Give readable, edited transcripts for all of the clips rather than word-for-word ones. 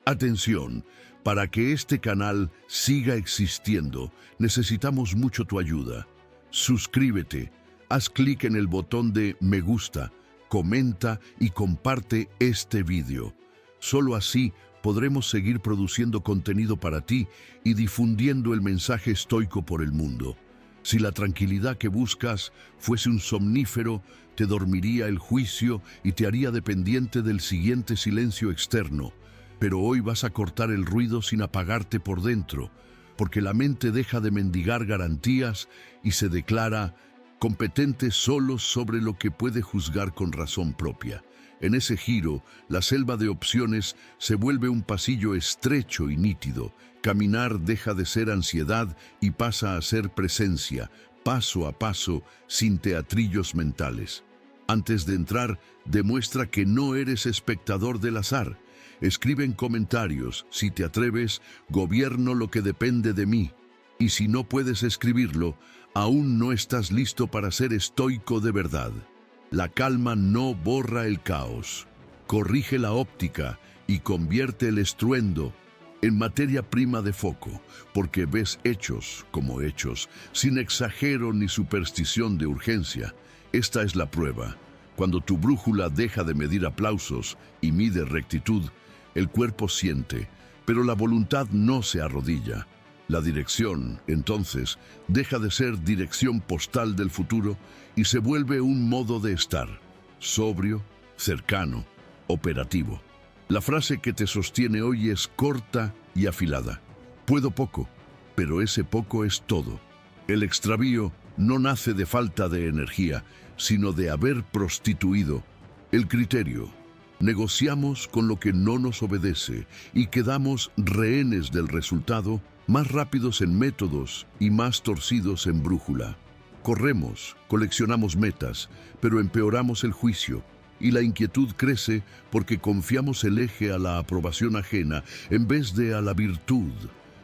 Atención, para que este canal siga existiendo, necesitamos mucho tu ayuda. Suscríbete, haz clic en el botón de me gusta, comenta y comparte este vídeo. Solo así podremos seguir produciendo contenido para ti y difundiendo el mensaje estoico por el mundo. Si la tranquilidad que buscas fuese un somnífero, te dormiría el juicio y te haría dependiente del siguiente silencio externo. Pero hoy vas a cortar el ruido sin apagarte por dentro, porque la mente deja de mendigar garantías y se declara competente solo sobre lo que puede juzgar con razón propia. En ese giro, la selva de opciones se vuelve un pasillo estrecho y nítido. Caminar deja de ser ansiedad y pasa a ser presencia, paso a paso, sin teatrillos mentales. Antes de entrar, demuestra que no eres espectador del azar. Escribe en comentarios, si te atreves, gobierno lo que depende de mí. Y si no puedes escribirlo, aún no estás listo para ser estoico de verdad. La calma no borra el caos, corrige la óptica y convierte el estruendo en materia prima de foco, porque ves hechos como hechos, sin exagero ni superstición de urgencia. Esta es la prueba. Cuando tu brújula deja de medir aplausos y mide rectitud, el cuerpo siente, pero la voluntad no se arrodilla. La dirección, entonces, deja de ser dirección postal del futuro y se vuelve un modo de estar, sobrio, cercano, operativo. La frase que te sostiene hoy es corta y afilada. Puedo poco, pero ese poco es todo. El extravío no nace de falta de energía, sino de haber prostituido el criterio. Negociamos con lo que no nos obedece y quedamos rehenes del resultado, más rápidos en métodos y más torcidos en brújula. Corremos, coleccionamos metas, pero empeoramos el juicio y la inquietud crece porque confiamos el eje a la aprobación ajena en vez de a la virtud.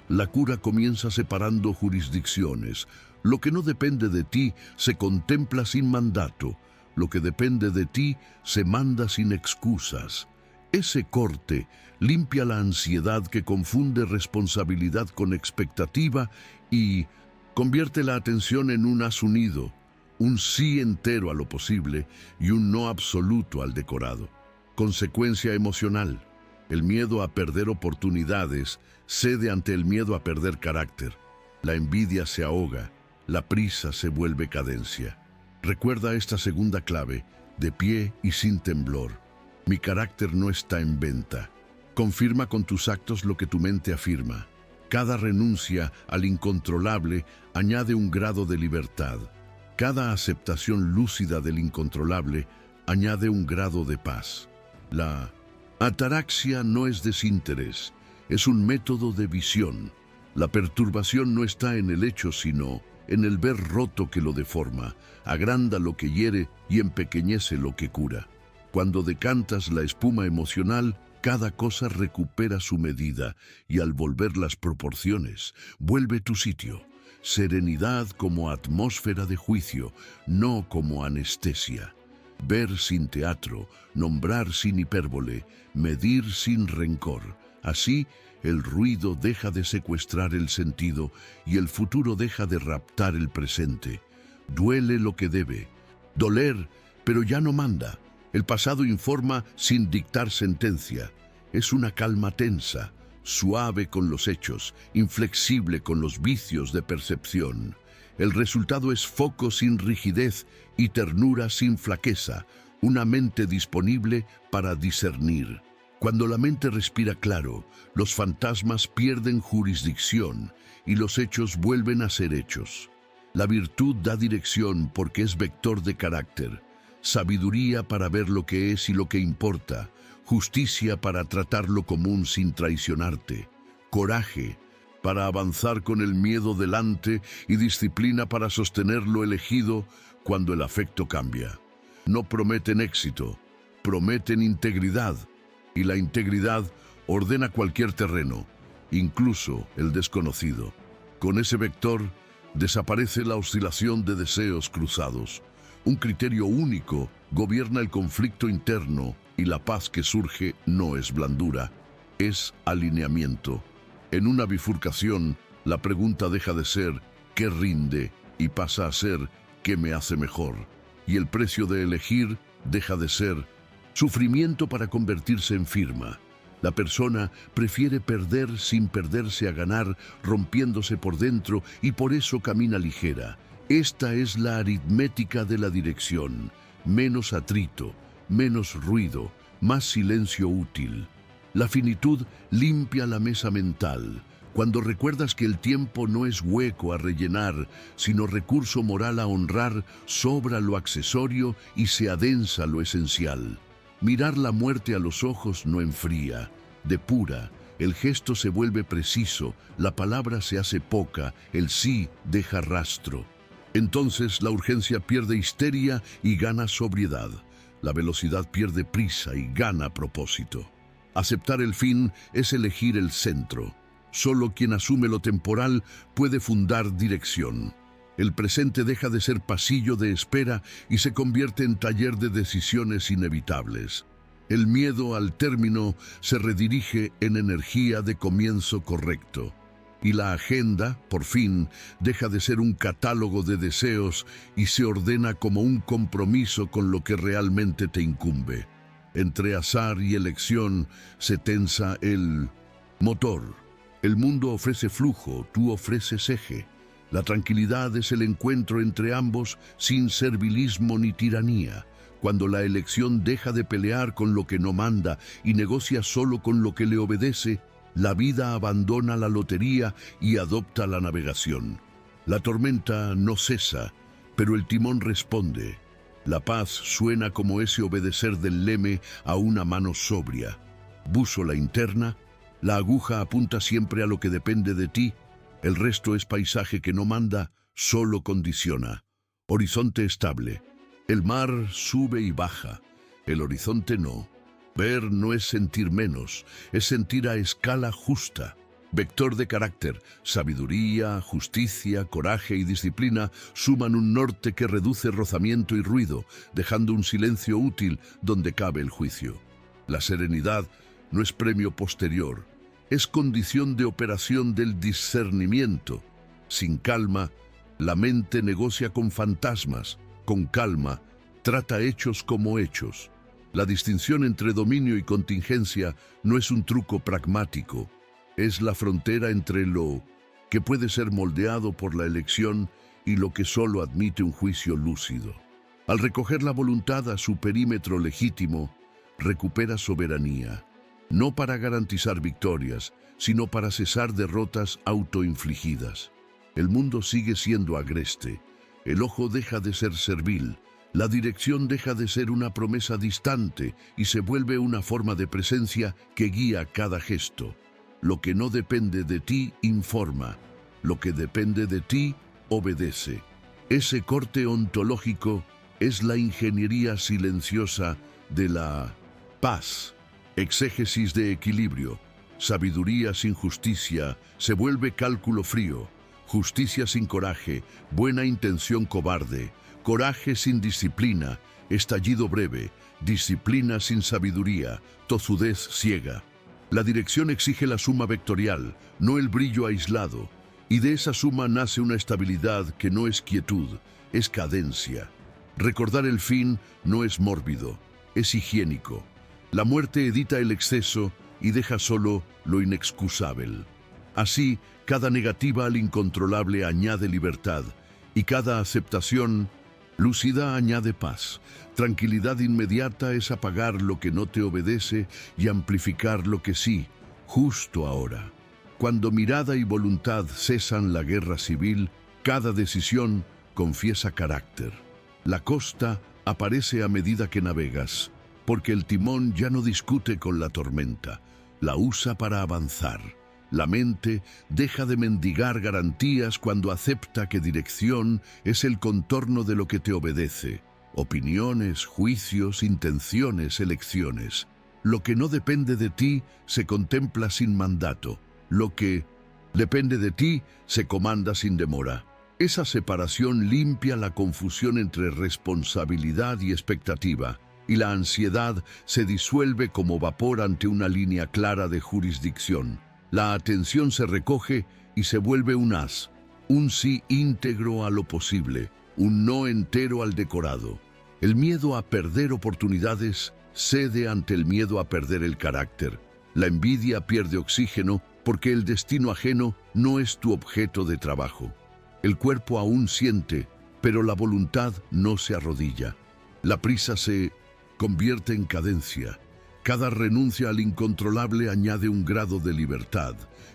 La cura comienza separando jurisdicciones. Lo que no depende de ti se contempla sin mandato. Lo que depende de ti se manda sin excusas. Ese corte limpia la ansiedad que confunde responsabilidad con expectativa y convierte la atención en un haz unido, un sí entero a lo posible y un no absoluto al decorado. Consecuencia emocional. El miedo a perder oportunidades cede ante el miedo a perder carácter. La envidia se ahoga, la prisa se vuelve cadencia. Recuerda esta segunda clave, de pie y sin temblor. Mi carácter no está en venta. Confirma con tus actos lo que tu mente afirma. Cada renuncia al incontrolable añade un grado de libertad. Cada aceptación lúcida del incontrolable añade un grado de paz. La ataraxia no es desinterés, es un método de visión. La perturbación no está en el hecho, sino en el ver roto que lo deforma, agranda lo que hiere y empequeñece lo que cura. Cuando decantas la espuma emocional, cada cosa recupera su medida y al volver las proporciones, vuelve tu sitio. Serenidad como atmósfera de juicio, no como anestesia. Ver sin teatro, nombrar sin hipérbole, medir sin rencor. Así, el ruido deja de secuestrar el sentido y el futuro deja de raptar el presente. Duele lo que debe. Doler, pero ya no manda. El pasado informa sin dictar sentencia. Es una calma tensa, suave con los hechos, inflexible con los vicios de percepción. El resultado es foco sin rigidez y ternura sin flaqueza, una mente disponible para discernir. Cuando la mente respira claro, los fantasmas pierden jurisdicción y los hechos vuelven a ser hechos. La virtud da dirección porque es vector de carácter, sabiduría para ver lo que es y lo que importa, justicia para tratar lo común sin traicionarte, coraje para avanzar con el miedo delante y disciplina para sostener lo elegido cuando el afecto cambia. No prometen éxito, prometen integridad. Y la integridad ordena cualquier terreno, incluso el desconocido. Con ese vector desaparece la oscilación de deseos cruzados. Un criterio único gobierna el conflicto interno y la paz que surge no es blandura, es alineamiento. En una bifurcación, la pregunta deja de ser ¿qué rinde? Y pasa a ser ¿qué me hace mejor? Y el precio de elegir deja de ser sufrimiento para convertirse en firma. La persona prefiere perder sin perderse a ganar, rompiéndose por dentro, y por eso camina ligera. Esta es la aritmética de la dirección. Menos atrito, menos ruido, más silencio útil. La finitud limpia la mesa mental. Cuando recuerdas que el tiempo no es hueco a rellenar, sino recurso moral a honrar, sobra lo accesorio y se adensa lo esencial. Mirar la muerte a los ojos no enfría, depura, el gesto se vuelve preciso, la palabra se hace poca, el sí deja rastro. Entonces la urgencia pierde histeria y gana sobriedad. La velocidad pierde prisa y gana propósito. Aceptar el fin es elegir el centro. Solo quien asume lo temporal puede fundar dirección. El presente deja de ser pasillo de espera y se convierte en taller de decisiones inevitables. El miedo al término se redirige en energía de comienzo correcto. Y la agenda, por fin, deja de ser un catálogo de deseos y se ordena como un compromiso con lo que realmente te incumbe. Entre azar y elección se tensa el motor. El mundo ofrece flujo, tú ofreces eje. La tranquilidad es el encuentro entre ambos sin servilismo ni tiranía. Cuando la elección deja de pelear con lo que no manda y negocia solo con lo que le obedece, la vida abandona la lotería y adopta la navegación. La tormenta no cesa, pero el timón responde. La paz suena como ese obedecer del leme a una mano sobria. Bússola interna, la aguja apunta siempre a lo que depende de ti. El resto es paisaje que no manda, solo condiciona. Horizonte estable. El mar sube y baja, el horizonte no. Ver no es sentir menos, es sentir a escala justa. Vector de carácter, sabiduría, justicia, coraje y disciplina suman un norte que reduce rozamiento y ruido, dejando un silencio útil donde cabe el juicio. La serenidad no es premio posterior, es condición de operación del discernimiento. Sin calma, la mente negocia con fantasmas. Con calma, trata hechos como hechos. La distinción entre dominio y contingencia no es un truco pragmático, es la frontera entre lo que puede ser moldeado por la elección y lo que solo admite un juicio lúcido. Al recoger la voluntad a su perímetro legítimo, recupera soberanía, no para garantizar victorias, sino para cesar derrotas autoinfligidas. El mundo sigue siendo agreste. El ojo deja de ser servil, la dirección deja de ser una promesa distante y se vuelve una forma de presencia que guía cada gesto. Lo que no depende de ti informa, lo que depende de ti obedece. Ese corte ontológico es la ingeniería silenciosa de la paz. Exégesis de equilibrio, sabiduría sin justicia se vuelve cálculo frío. Justicia sin coraje, buena intención cobarde, coraje sin disciplina, estallido breve, disciplina sin sabiduría, tozudez ciega. La dirección exige la suma vectorial, no el brillo aislado, y de esa suma nace una estabilidad que no es quietud, es cadencia. Recordar el fin no es mórbido, es higiénico. La muerte edita el exceso y deja solo lo inexcusable. Así, cada negativa al incontrolable añade libertad, y cada aceptación lúcida añade paz. Tranquilidad inmediata es apagar lo que no te obedece y amplificar lo que sí, justo ahora. Cuando mirada y voluntad cesan la guerra civil, cada decisión confiesa carácter. La costa aparece a medida que navegas, porque el timón ya no discute con la tormenta, la usa para avanzar. La mente deja de mendigar garantías cuando acepta que dirección es el contorno de lo que te obedece. Opiniones, juicios, intenciones, elecciones. Lo que no depende de ti se contempla sin mandato. Lo que depende de ti se comanda sin demora. Esa separación limpia la confusión entre responsabilidad y expectativa. y la ansiedad se disuelve como vapor ante una línea clara de jurisdicción. La atención se recoge y se vuelve un haz, un sí íntegro a lo posible, un no entero al decorado. El miedo a perder oportunidades cede ante el miedo a perder el carácter. La envidia pierde oxígeno porque el destino ajeno no es tu objeto de trabajo. El cuerpo aún siente, pero la voluntad no se arrodilla. La prisa se convierte en cadencia. Cada renuncia al incontrolable añade un grado de libertad.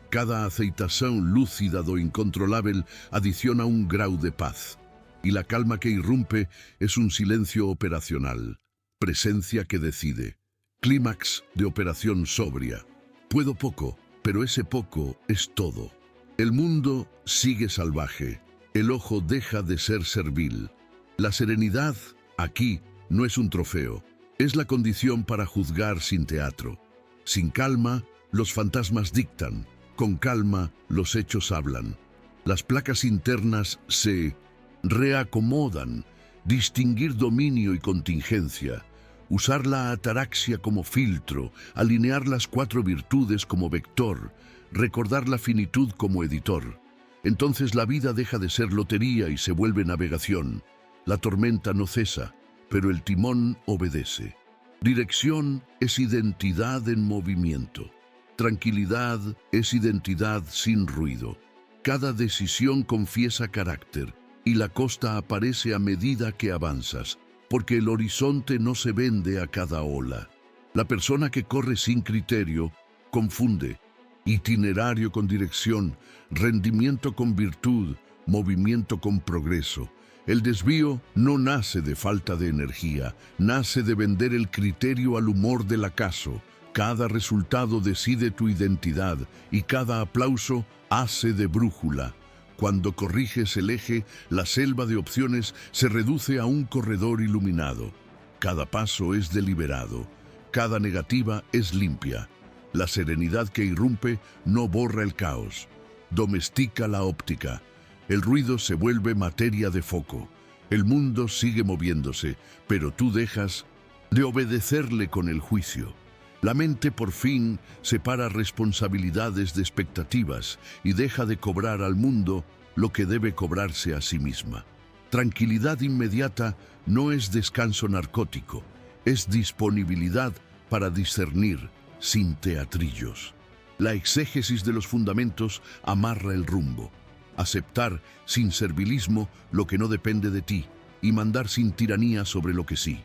Cada aceitación lúcida do incontrolable adiciona un grau de paz. Y la calma que irrumpe es un silencio operacional. Presencia que decide. Clímax de operación sobria. Puedo poco, pero ese poco es todo. El mundo sigue salvaje. El ojo deja de ser servil. La serenidad, aquí, no es un trofeo. Es la condición para juzgar sin teatro. Sin calma, los fantasmas dictan. Con calma, los hechos hablan. Las placas internas se reacomodan. Distinguir dominio y contingencia. Usar la ataraxia como filtro. Alinear las 4 virtudes como vector. Recordar la finitud como editor. Entonces la vida deja de ser lotería y se vuelve navegación. La tormenta no cesa, pero el timón obedece. Dirección es identidad en movimiento. Tranquilidad es identidad sin ruido. Cada decisión confiesa carácter y la costa aparece a medida que avanzas, porque el horizonte no se vende a cada ola. La persona que corre sin criterio confunde itinerario con dirección, rendimiento con virtud, movimiento con progreso. El desvío no nace de falta de energía, nace de vender el criterio al humor del acaso. Cada resultado decide tu identidad y cada aplauso hace de brújula. Cuando corriges el eje, la selva de opciones se reduce a un corredor iluminado. Cada paso es deliberado, cada negativa es limpia. La serenidad que irrumpe no borra el caos, domestica la óptica. El ruido se vuelve materia de foco. El mundo sigue moviéndose, pero tú dejas de obedecerle con el juicio. La mente por fin separa responsabilidades de expectativas y deja de cobrar al mundo lo que debe cobrarse a sí misma. Tranquilidad inmediata no es descanso narcótico, es disponibilidad para discernir sin teatrillos. La exégesis de los fundamentos amarra el rumbo. Aceptar sin servilismo lo que no depende de ti y mandar sin tiranía sobre lo que sí.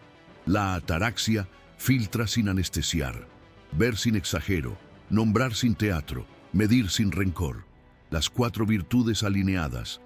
La ataraxia filtra sin anestesiar, ver sin exagero, nombrar sin teatro, medir sin rencor. Las 4 virtudes alineadas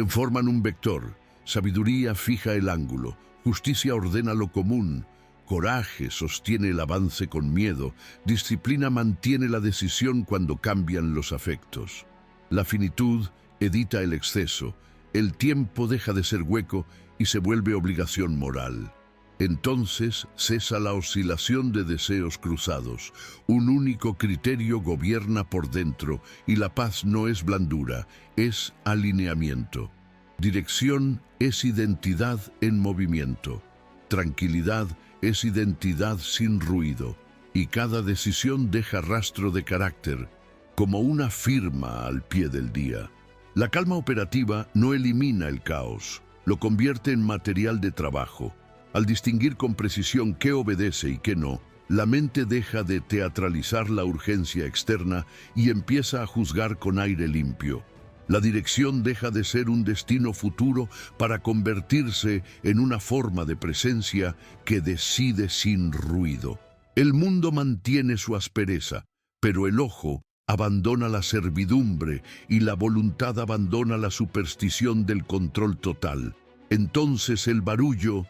forman un vector. Sabiduría fija el ángulo, justicia ordena lo común, coraje sostiene el avance con miedo, disciplina mantiene la decisión cuando cambian los afectos. La finitud edita el exceso, el tiempo deja de ser hueco y se vuelve obligación moral. Entonces cesa la oscilación de deseos cruzados, un único criterio gobierna por dentro y la paz no es blandura, es alineamiento. Dirección es identidad en movimiento. Tranquilidad es identidad sin ruido, y cada decisión deja rastro de carácter, como una firma al pie del día. La calma operativa no elimina el caos, lo convierte en material de trabajo. Al distinguir con precisión qué obedece y qué no, la mente deja de teatralizar la urgencia externa y empieza a juzgar con aire limpio. La dirección deja de ser un destino futuro para convertirse en una forma de presencia que decide sin ruido. El mundo mantiene su aspereza, pero el ojo abandona la servidumbre y la voluntad abandona la superstición del control total. Entonces el barullo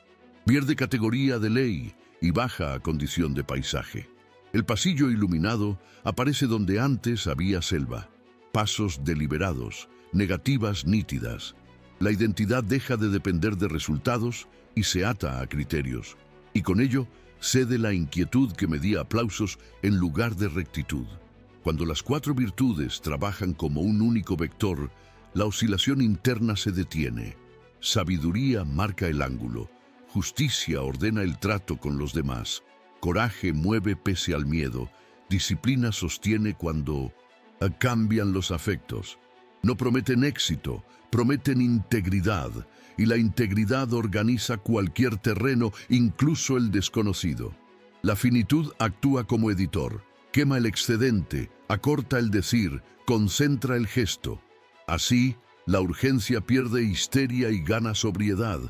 pierde categoría de ley y baja a condición de paisaje. El pasillo iluminado aparece donde antes había selva. Pasos deliberados, negativas nítidas. La identidad deja de depender de resultados y se ata a criterios. Y con ello cede la inquietud que medía aplausos en lugar de rectitud. Cuando las 4 virtudes trabajan como un único vector, la oscilación interna se detiene. Sabiduría marca el ángulo. Justicia ordena el trato con los demás. Coraje mueve pese al miedo. Disciplina sostiene cuando cambian los afectos. No prometen éxito, prometen integridad. Y la integridad organiza cualquier terreno, incluso el desconocido. La finitud actúa como editor. Quema el excedente, acorta el decir, concentra el gesto. Así, la urgencia pierde histeria y gana sobriedad.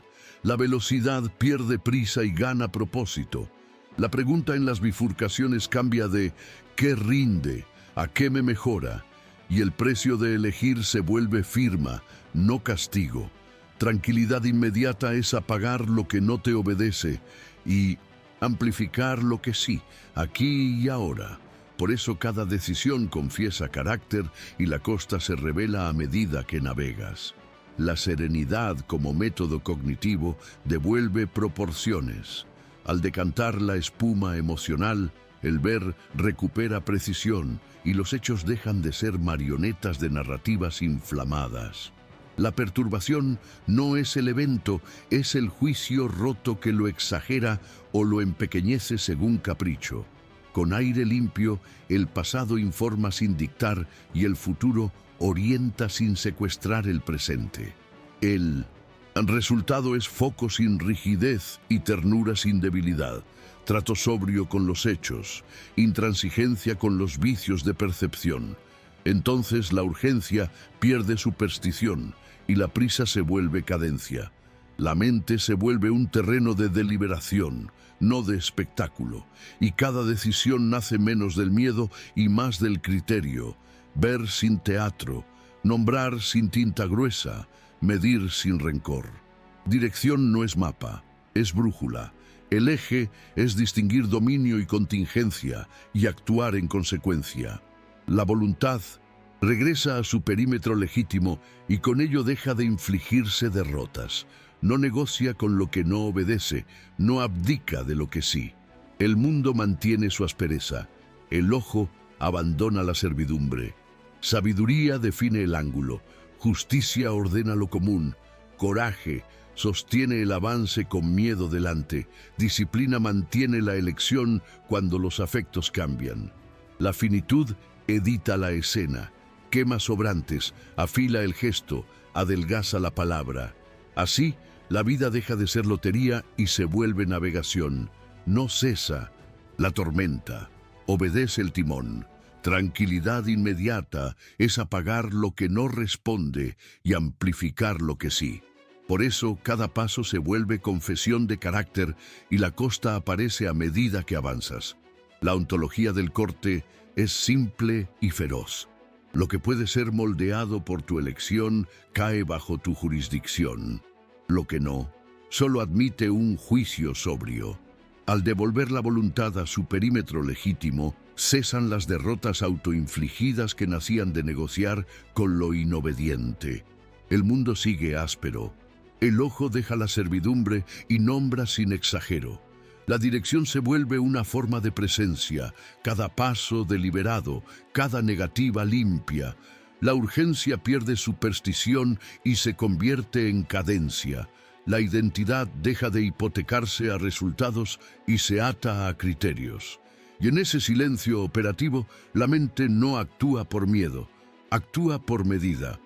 La velocidad pierde prisa y gana propósito. La pregunta en las bifurcaciones cambia de ¿qué rinde? ¿A qué me mejora? Y el precio de elegir se vuelve firma, no castigo. Tranquilidad inmediata es apagar lo que no te obedece y amplificar lo que sí, aquí y ahora. Por eso cada decisión confiesa carácter y la costa se revela a medida que navegas. La serenidad como método cognitivo devuelve proporciones. Al decantar la espuma emocional, el ver recupera precisión y los hechos dejan de ser marionetas de narrativas inflamadas. La perturbación no es el evento, es el juicio roto que lo exagera o lo empequeñece según capricho. Con aire limpio, el pasado informa sin dictar y el futuro orienta sin secuestrar el presente. El resultado es foco sin rigidez y ternura sin debilidad, trato sobrio con los hechos, intransigencia con los vicios de percepción. Entonces la urgencia pierde superstición y la prisa se vuelve cadencia. La mente se vuelve un terreno de deliberación, no de espectáculo, y cada decisión nace menos del miedo y más del criterio. Ver sin teatro, nombrar sin tinta gruesa, medir sin rencor. Dirección no es mapa, es brújula. El eje es distinguir dominio y contingencia y actuar en consecuencia. La voluntad regresa a su perímetro legítimo y con ello deja de infligirse derrotas. No negocia con lo que no obedece, no abdica de lo que sí. El mundo mantiene su aspereza, el ojo abandona la servidumbre. Sabiduría define el ángulo, justicia ordena lo común, coraje sostiene el avance con miedo delante, disciplina mantiene la elección cuando los afectos cambian. La finitud edita la escena, quema sobrantes, afila el gesto, adelgaza la palabra. Así, la vida deja de ser lotería y se vuelve navegación. No cesa la tormenta, obedece el timón. Tranquilidad inmediata es apagar lo que no responde y amplificar lo que sí. Por eso, cada paso se vuelve confesión de carácter y la costa aparece a medida que avanzas. La ontología del corte es simple y feroz. Lo que puede ser moldeado por tu elección cae bajo tu jurisdicción. Lo que no, solo admite un juicio sobrio. Al devolver la voluntad a su perímetro legítimo, cesan las derrotas autoinfligidas que nacían de negociar con lo inobediente. El mundo sigue áspero. El ojo deja la servidumbre y nombra sin exagero. La dirección se vuelve una forma de presencia, cada paso deliberado, cada negativa limpia. La urgencia pierde superstición y se convierte en cadencia. La identidad deja de hipotecarse a resultados y se ata a criterios. Y en ese silencio operativo, la mente no actúa por miedo, actúa por medida.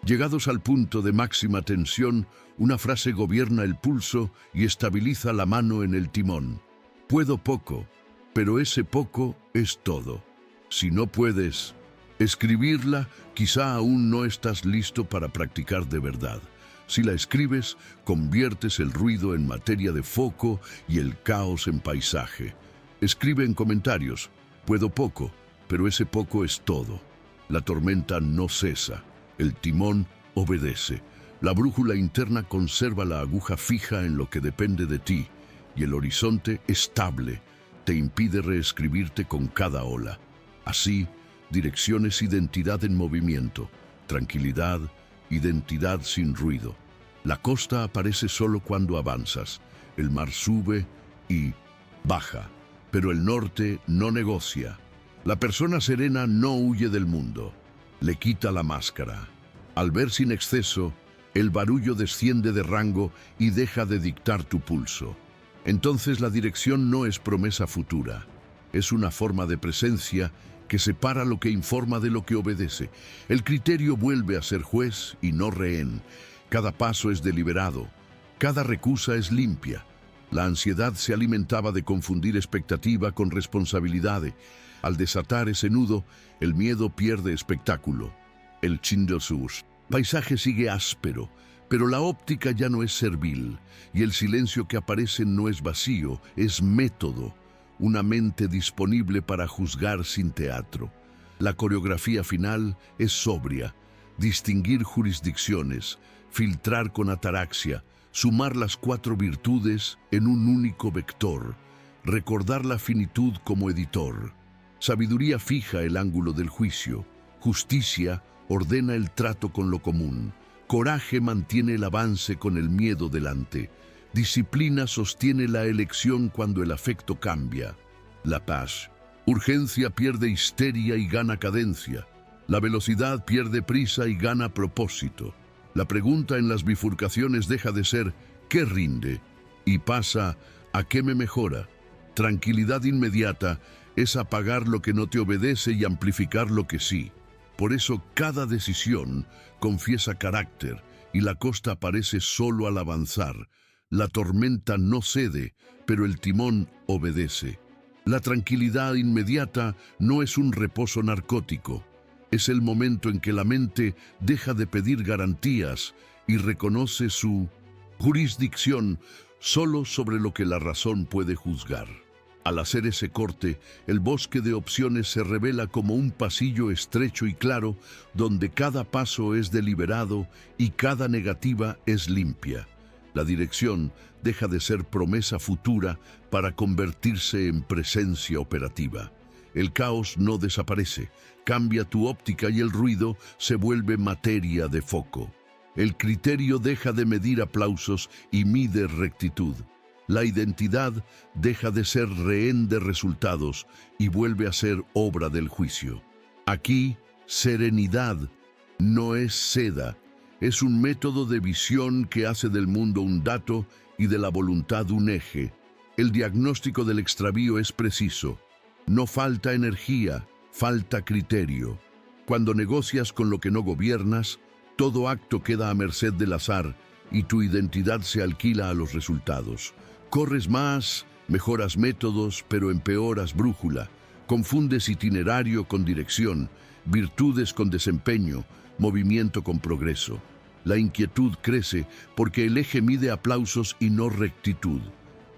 Llegados al punto de máxima tensión, una frase gobierna el pulso y estabiliza la mano en el timón. Puedo poco, pero ese poco es todo. Si no puedes escribirla, quizá aún no estás listo para practicar de verdad. Si la escribes, conviertes el ruido en materia de foco y el caos en paisaje. Escribe en comentarios, puedo poco, pero ese poco es todo. La tormenta no cesa, el timón obedece. La brújula interna conserva la aguja fija en lo que depende de ti, y el horizonte estable te impide reescribirte con cada ola. Así, dirección es identidad en movimiento, tranquilidad, identidad sin ruido. La costa aparece solo cuando avanzas, el mar sube y baja, pero el norte no negocia. La persona serena no huye del mundo, le quita la máscara. Al ver sin exceso, El barullo desciende de rango y deja de dictar tu pulso. Entonces la dirección no es promesa futura, es una forma de presencia que separa lo que informa de lo que obedece. El criterio vuelve a ser juez y no rehén. Cada paso es deliberado, cada recusa es limpia. La ansiedad se alimentaba de confundir expectativa con responsabilidad. Al desatar ese nudo, el miedo pierde espectáculo. El Chindelsurs. Paisaje sigue áspero, pero la óptica ya no es servil, y el silencio que aparece no es vacío, es método, una mente disponible para juzgar sin teatro. La coreografía final es sobria, distinguir jurisdicciones, filtrar con ataraxia, sumar las 4 virtudes en un único vector, recordar la finitud como editor. Sabiduría fija el ángulo del juicio, justicia ordena el trato con lo común, coraje mantiene el avance con el miedo delante, disciplina sostiene la elección cuando el afecto cambia. La paz. Urgencia pierde histeria y gana cadencia. La velocidad pierde prisa y gana propósito. La pregunta en las bifurcaciones deja de ser ¿qué rinde? Y pasa ¿a qué me mejora? Tranquilidad inmediata es apagar lo que no te obedece y amplificar lo que sí. Por eso cada decisión confiesa carácter y la costa aparece solo al avanzar. La tormenta no cede, pero el timón obedece. La tranquilidad inmediata no es un reposo narcótico. Es el momento en que la mente deja de pedir garantías y reconoce su jurisdicción solo sobre lo que la razón puede juzgar. Al hacer ese corte, el bosque de opciones se revela como un pasillo estrecho y claro, donde cada paso es deliberado y cada negativa es limpia. La dirección deja de ser promesa futura para convertirse en presencia operativa. El caos no desaparece, cambia tu óptica y el ruido se vuelve materia de foco. El criterio deja de medir aplausos y mide rectitud. La identidad deja de ser rehén de resultados y vuelve a ser obra del juicio. Aquí, serenidad no es seda, es un método de visión que hace del mundo un dato y de la voluntad un eje. El diagnóstico del extravío es preciso. No falta energía, falta criterio. Cuando negocias con lo que no gobiernas, todo acto queda a merced del azar y tu identidad se alquila a los resultados. Corres más, mejoras métodos, pero empeoras brújula. Confundes itinerario con dirección, virtudes con desempeño, movimiento con progreso. La inquietud crece porque el eje mide aplausos y no rectitud.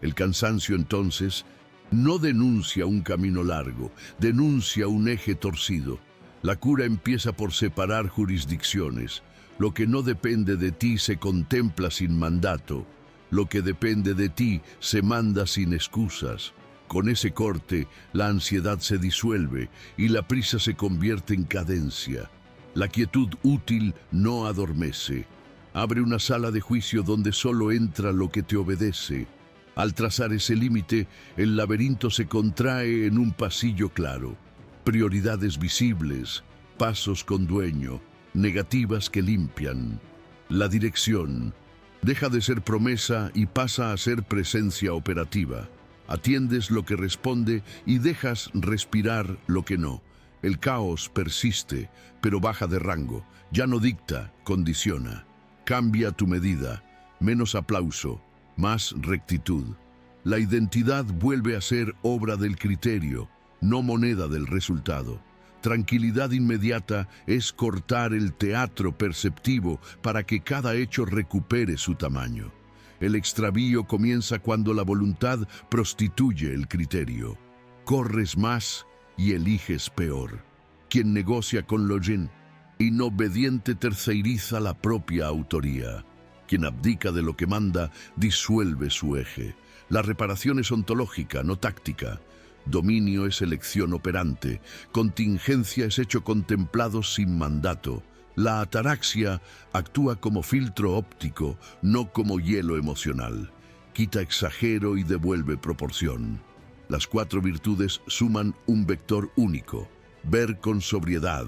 El cansancio entonces no denuncia un camino largo, denuncia un eje torcido. La cura empieza por separar jurisdicciones. Lo que no depende de ti se contempla sin mandato. Lo que depende de ti se manda sin excusas. Con ese corte, la ansiedad se disuelve y la prisa se convierte en cadencia. La quietud útil no adormece. Abre una sala de juicio donde solo entra lo que te obedece. Al trazar ese límite, el laberinto se contrae en un pasillo claro. Prioridades visibles, pasos con dueño, negativas que limpian. La dirección deja de ser promesa y pasa a ser presencia operativa. Atiendes lo que responde y dejas respirar lo que no. El caos persiste, pero baja de rango. Ya no dicta, condiciona. Cambia tu medida. Menos aplauso, más rectitud. La identidad vuelve a ser obra del criterio, no moneda del resultado. Tranquilidad inmediata es cortar el teatro perceptivo para que cada hecho recupere su tamaño. El extravío comienza cuando la voluntad prostituye el criterio. Corres más y eliges peor. Quien negocia con lo yin, inobediente terceiriza la propia autoría. Quien abdica de lo que manda, disuelve su eje. La reparación es ontológica, no táctica. Dominio es elección operante, contingencia es hecho contemplado sin mandato. La ataraxia actúa como filtro óptico, no como hielo emocional. Quita exagero y devuelve proporción. Las 4 virtudes suman un vector único. Ver con sobriedad,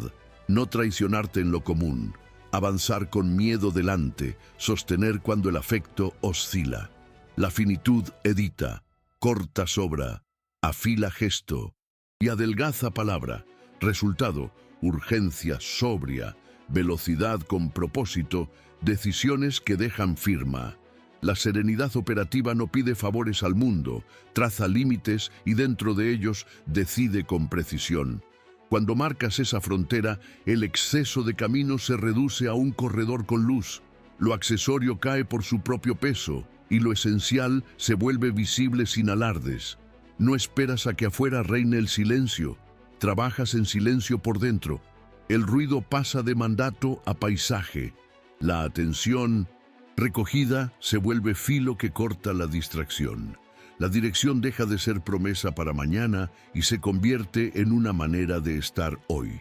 no traicionarte en lo común. avanzar con miedo delante, sostener cuando el afecto oscila. La finitud edita, corta sobra, afila gesto y adelgaza palabra. Resultado, urgencia sobria, velocidad con propósito, decisiones que dejan firma. La serenidad operativa no pide favores al mundo, traza límites y dentro de ellos decide con precisión. Cuando marcas esa frontera, el exceso de camino se reduce a un corredor con luz. Lo accesorio cae por su propio peso y lo esencial se vuelve visible sin alardes. No esperas a que afuera reine el silencio, trabajas en silencio por dentro. El ruido pasa de mandato a paisaje. La atención recogida se vuelve filo que corta la distracción. La dirección deja de ser promesa para mañana y se convierte en una manera de estar hoy.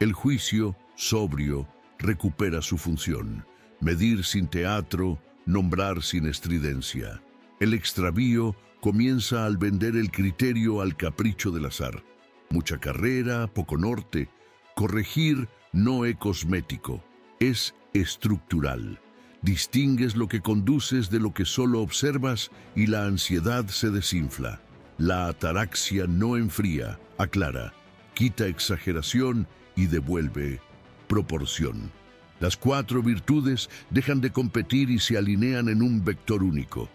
El juicio, sobrio, recupera su función. Medir sin teatro, nombrar sin estridencia. El extravío comienza al vender el criterio al capricho del azar. Mucha carrera, poco norte. Corregir no es cosmético, es estructural. Distingues lo que conduces de lo que solo observas y la ansiedad se desinfla. La ataraxia no enfría, aclara, quita exageración y devuelve proporción. Las 4 virtudes dejan de competir y se alinean en un vector único.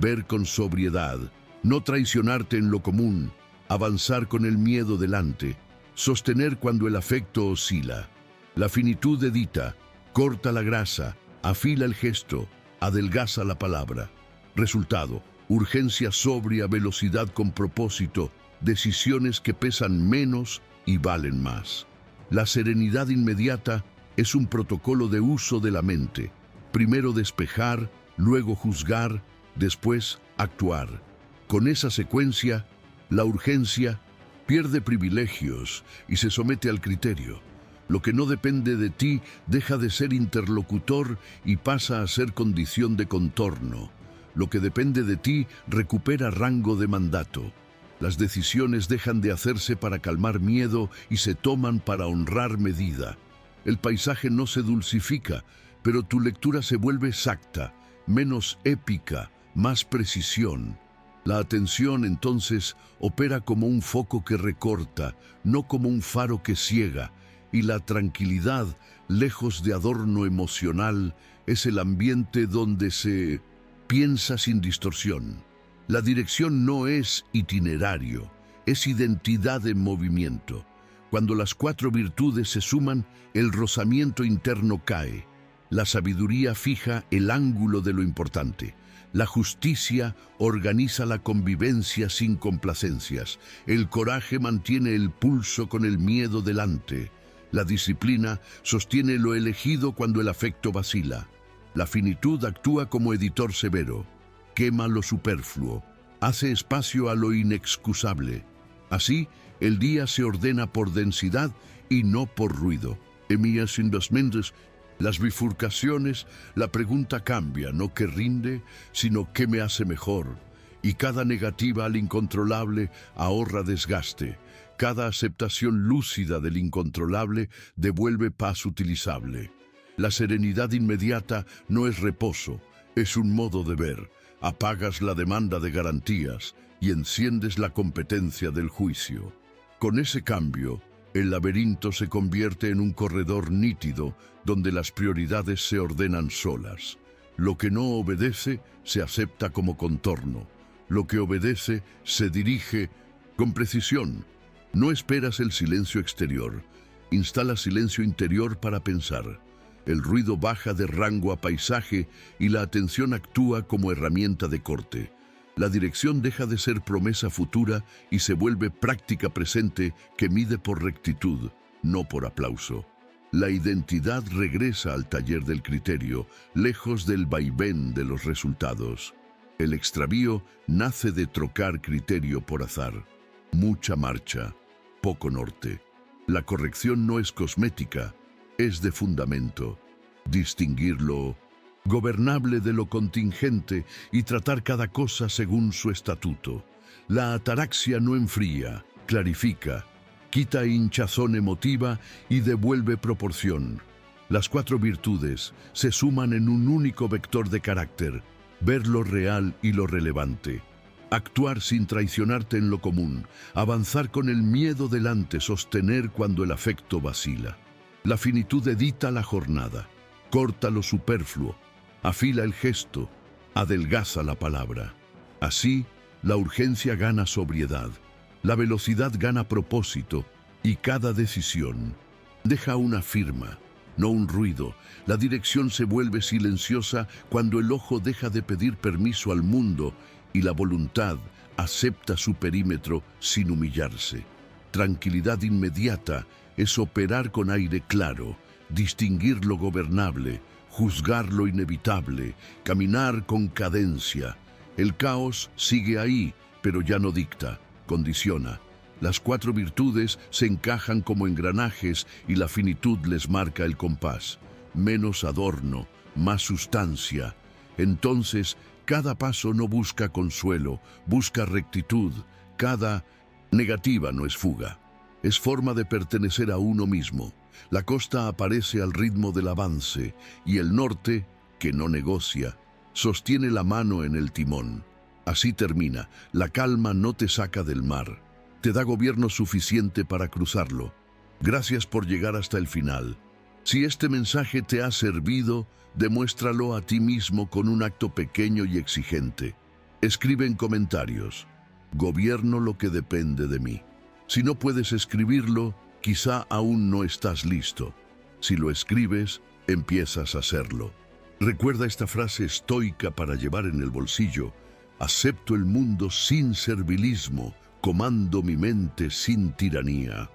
Ver con sobriedad, no traicionarte en lo común, avanzar con el miedo delante, sostener cuando el afecto oscila. La finitud edita, corta la grasa, afila el gesto, adelgaza la palabra. Resultado, urgencia sobria, velocidad con propósito, decisiones que pesan menos y valen más. La serenidad inmediata es un protocolo de uso de la mente. Primero despejar, luego juzgar, después actuar. Con esa secuencia, la urgencia pierde privilegios y se somete al criterio. Lo que no depende de ti deja de ser interlocutor y pasa a ser condición de contorno. Lo que depende de ti recupera rango de mandato. Las decisiones dejan de hacerse para calmar miedo y se toman para honrar medida. El paisaje no se dulcifica, pero tu lectura se vuelve exacta, menos épica, más precisión. La atención, entonces, opera como un foco que recorta, no como un faro que ciega, y la tranquilidad, lejos de adorno emocional, es el ambiente donde se piensa sin distorsión. La dirección no es itinerario, es identidad en movimiento. Cuando las 4 virtudes se suman, el rozamiento interno cae. La sabiduría fija el ángulo de lo importante. La justicia organiza la convivencia sin complacencias. El coraje mantiene el pulso con el miedo delante. La disciplina sostiene lo elegido cuando el afecto vacila. La finitud actúa como editor severo. Quema lo superfluo. Hace espacio a lo inexcusable. Así, el día se ordena por densidad y no por ruido. Emías sin las mentes, las bifurcaciones, la pregunta cambia, no qué rinde, sino qué me hace mejor. Y cada negativa al incontrolable ahorra desgaste. Cada aceptación lúcida del incontrolable devuelve paz utilizable. La serenidad inmediata no es reposo, es un modo de ver. Apagas la demanda de garantías y enciendes la competencia del juicio. Con ese cambio, el laberinto se convierte en un corredor nítido donde las prioridades se ordenan solas. Lo que no obedece se acepta como contorno. Lo que obedece se dirige con precisión. No esperas el silencio exterior, instala silencio interior para pensar. El ruido baja de rango a paisaje y la atención actúa como herramienta de corte. La dirección deja de ser promesa futura y se vuelve práctica presente que mide por rectitud, no por aplauso. La identidad regresa al taller del criterio, lejos del vaivén de los resultados. El extravío nace de trocar criterio por azar. Mucha marcha, poco norte. La corrección no es cosmética, es de fundamento. Distinguir lo gobernable de lo contingente y tratar cada cosa según su estatuto. La ataraxia no enfría, clarifica, quita hinchazón emotiva y devuelve proporción. Las 4 virtudes se suman en un único vector de carácter: ver lo real y lo relevante. Actuar sin traicionarte en lo común, avanzar con el miedo delante, sostener cuando el afecto vacila. La finitud edita la jornada, corta lo superfluo, afila el gesto, adelgaza la palabra. Así, la urgencia gana sobriedad, la velocidad gana propósito, y cada decisión deja una firma, no un ruido. La dirección se vuelve silenciosa cuando el ojo deja de pedir permiso al mundo y la voluntad acepta su perímetro sin humillarse. Tranquilidad inmediata es operar con aire claro, distinguir lo gobernable, juzgar lo inevitable, caminar con cadencia. El caos sigue ahí, pero ya no dicta, condiciona. Las 4 virtudes se encajan como engranajes y la finitud les marca el compás. Menos adorno, más sustancia. Entonces, cada paso no busca consuelo, busca rectitud. Cada negativa no es fuga, es forma de pertenecer a uno mismo. La costa aparece al ritmo del avance y el norte, que no negocia, sostiene la mano en el timón. Así termina: la calma no te saca del mar, te da gobierno suficiente para cruzarlo. Gracias por llegar hasta el final. Si este mensaje te ha servido, demuéstralo a ti mismo con un acto pequeño y exigente. Escribe en comentarios: gobierno lo que depende de mí. Si no puedes escribirlo, quizá aún no estás listo. Si lo escribes, empiezas a hacerlo. Recuerda esta frase estoica para llevar en el bolsillo: acepto el mundo sin servilismo, comando mi mente sin tiranía.